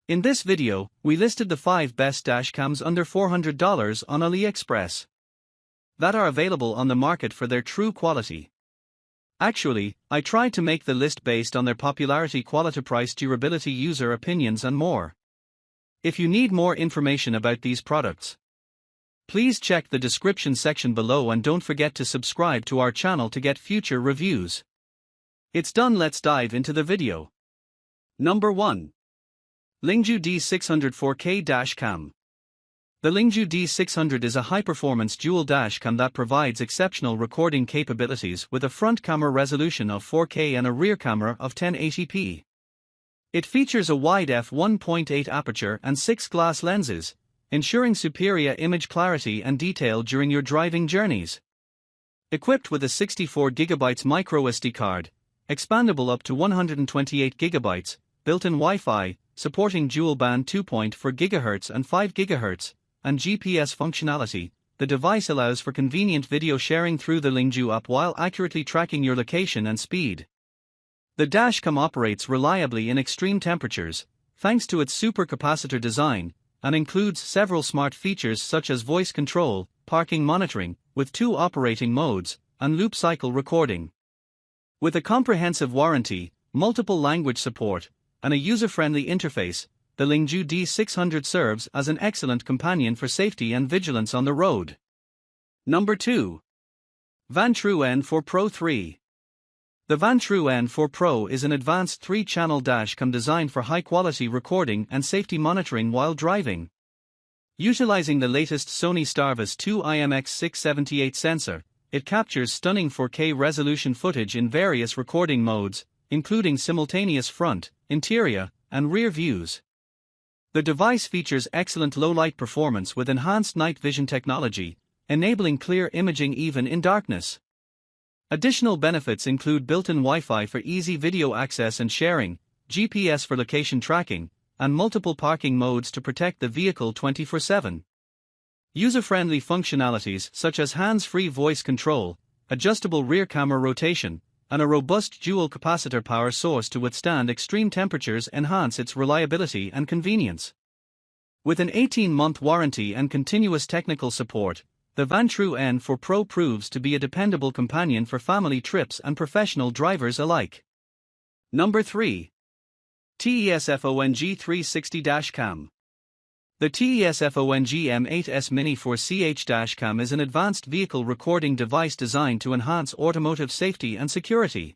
In this video, we listed the 5 best dashcams under $400 on AliExpress that are available on the market for their true quality. Actually, I tried to make the list based on their popularity, quality, price, durability, user opinions and more. If you need more information about these products, please check the description section below and don't forget to subscribe to our channel to get future reviews. It's done, let's dive into the video. Number 1. LINGDU D600 4K Dashcam. The LINGDU D600 is a high-performance dual dashcam that provides exceptional recording capabilities with a front camera resolution of 4K and a rear camera of 1080p. It features a wide f1.8 aperture and 6 glass lenses, ensuring superior image clarity and detail during your driving journeys. Equipped with a 64GB microSD card, expandable up to 128GB, built-in Wi-Fi, supporting dual-band 2.4 GHz and 5 GHz, and GPS functionality, the device allows for convenient video sharing through the LINGDU app while accurately tracking your location and speed. The dashcam operates reliably in extreme temperatures, thanks to its supercapacitor design, and includes several smart features such as voice control, parking monitoring, with 2 operating modes, and loop cycle recording. With a comprehensive warranty, multiple language support, and a user-friendly interface, the LINGDU D600 serves as an excellent companion for safety and vigilance on the road. Number 2. Vantrue N4 Pro 3. The Vantrue N4 Pro is an advanced 3-channel dashcam designed for high-quality recording and safety monitoring while driving. Utilizing the latest Sony Starvis 2 IMX678 sensor, it captures stunning 4K resolution footage in various recording modes, including simultaneous front, interior, and rear views. The device features excellent low-light performance with enhanced night vision technology, enabling clear imaging even in darkness. Additional benefits include built-in Wi-Fi for easy video access and sharing, GPS for location tracking, and multiple parking modes to protect the vehicle 24/7. User-friendly functionalities such as hands-free voice control, adjustable rear camera rotation, and a robust dual capacitor power source to withstand extreme temperatures enhance its reliability and convenience. With an 18-month warranty and continuous technical support, the Vantrue N4 Pro proves to be a dependable companion for family trips and professional drivers alike. Number 3. TiESFONG 360 Dashcam. The TiESFONG M8S Mini 4CH Dashcam is an advanced vehicle recording device designed to enhance automotive safety and security.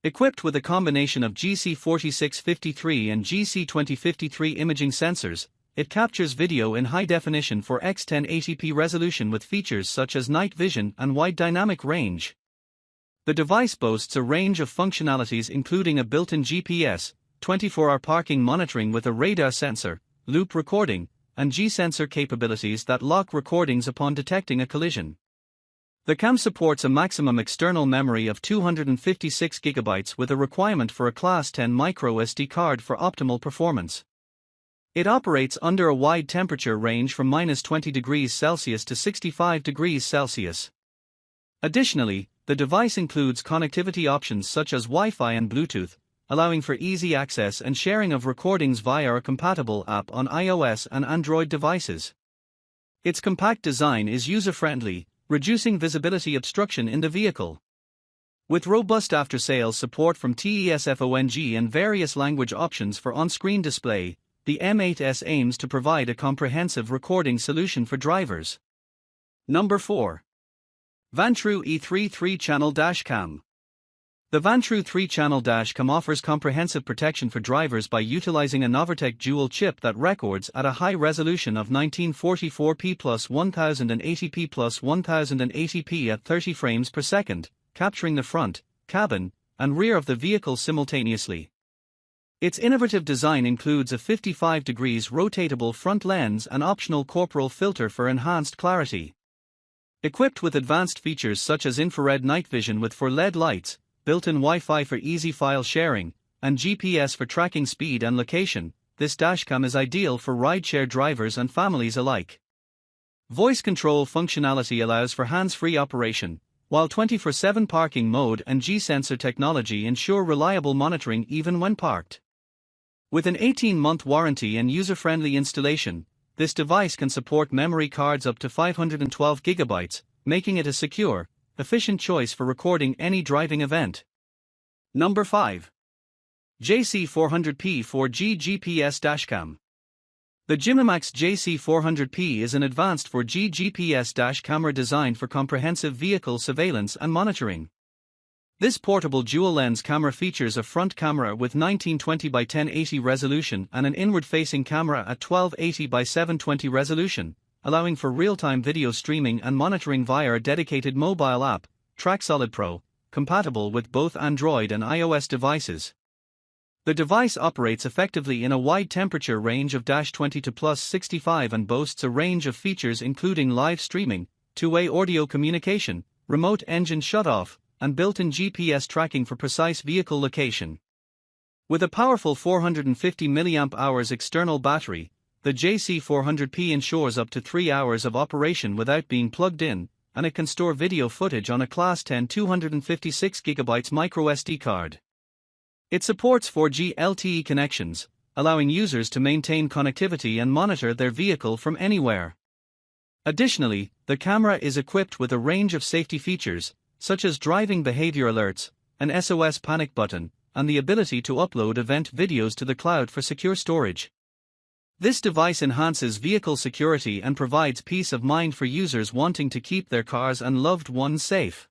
Equipped with a combination of GC4653 and GC2053 imaging sensors, it captures video in high definition for X1080p resolution with features such as night vision and wide dynamic range. The device boasts a range of functionalities including a built-in GPS, 24-hour parking monitoring with a radar sensor, loop recording, and G-sensor capabilities that lock recordings upon detecting a collision. The cam supports a maximum external memory of 256GB with a requirement for a Class 10 microSD card for optimal performance. It operates under a wide temperature range from -20°C to 65°C. Additionally, the device includes connectivity options such as Wi-Fi and Bluetooth, allowing for easy access and sharing of recordings via a compatible app on iOS and Android devices. Its compact design is user-friendly, reducing visibility obstruction in the vehicle. With robust after-sales support from TiESFONG and various language options for on-screen display, the M8S aims to provide a comprehensive recording solution for drivers. Number 4. Vantrue E3 3-channel Dashcam. The Vantrue 3-channel dashcam offers comprehensive protection for drivers by utilizing a Novartek dual chip that records at a high resolution of 1944p plus 1080p plus 1080p at 30 frames per second, capturing the front, cabin, and rear of the vehicle simultaneously. Its innovative design includes a 55° rotatable front lens and optional corporal filter for enhanced clarity. Equipped with advanced features such as infrared night vision with 4 LED lights, built-in Wi-Fi for easy file sharing, and GPS for tracking speed and location, this dashcam is ideal for rideshare drivers and families alike. Voice control functionality allows for hands-free operation, while 24/7 parking mode and G-sensor technology ensure reliable monitoring even when parked. With an 18-month warranty and user-friendly installation, this device can support memory cards up to 512 GB, making it a secure, efficient choice for recording any driving event. Number 5. JC400P 4G GPS DashCam. The Gimimax JC400P is an advanced 4G GPS dash camera designed for comprehensive vehicle surveillance and monitoring. This portable dual-lens camera features a front camera with 1920 by 1080 resolution and an inward-facing camera at 1280 by 720 resolution, allowing for real-time video streaming and monitoring via a dedicated mobile app, TrackSolid Pro, compatible with both Android and iOS devices. The device operates effectively in a wide temperature range of -20 to +65 and boasts a range of features including live streaming, two-way audio communication, remote engine shutoff, and built-in GPS tracking for precise vehicle location. With a powerful 450 mAh external battery, the JC400P ensures up to 3 hours of operation without being plugged in, and it can store video footage on a Class 10 256GB microSD card. It supports 4G LTE connections, allowing users to maintain connectivity and monitor their vehicle from anywhere. Additionally, the camera is equipped with a range of safety features, such as driving behavior alerts, an SOS panic button, and the ability to upload event videos to the cloud for secure storage. This device enhances vehicle security and provides peace of mind for users wanting to keep their cars and loved ones safe.